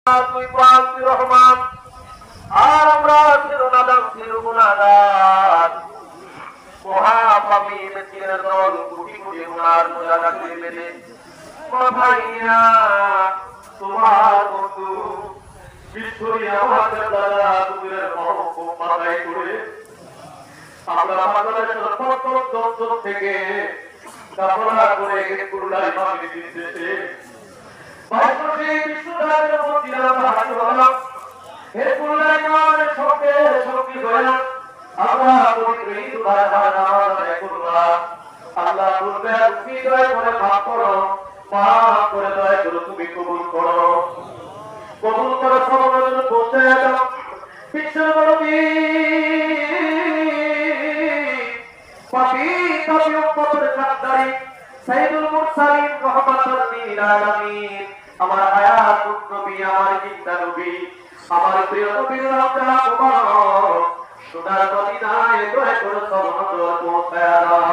তুই পাক তুই রহমান আর আমরা চিরনাদান চিরগুনাহগার মহাপাপী মিসকিনের দল কোটি কোটি গুনার বোঝা কাঁধে বেঁধে ভাইয়া তোমার বন্ধু বিশ্বরী আমাকে দ্বারা তুমির মহকুম মাথায় করে আমরা বাংলাদেশের সর্বত্র থেকে কামনা করে কুরলাই মামি দিতেছে ভাইপতি বিশ্বরাজের মন্দিরে আমরা হাজির হলাম হে কুরলাই মামের সঙ্গে সঙ্গী হয়ে আমরা পবিত্র ঈদ উদযাপন আদায় করলাম আল্লাহ পূর্বে তুমি দয়া করে মাফ করো মাফ করে দয়া করে তুমি কবুল করো সর্বজন পৌঁছে দাও বিশ্বের নবী পাপী পাপী উম্মতের কান্দারি সাইয়্যিদুল মুরসালিন মুহাম্মদুর লিল আলামিন আমার হায়াতুন নবী আমার জিন্দা নবী আমার প্রিয় নবীর রওজা মুবারক সোনার মদিনায় দয়া করে সর্বজন পৌঁছে দাও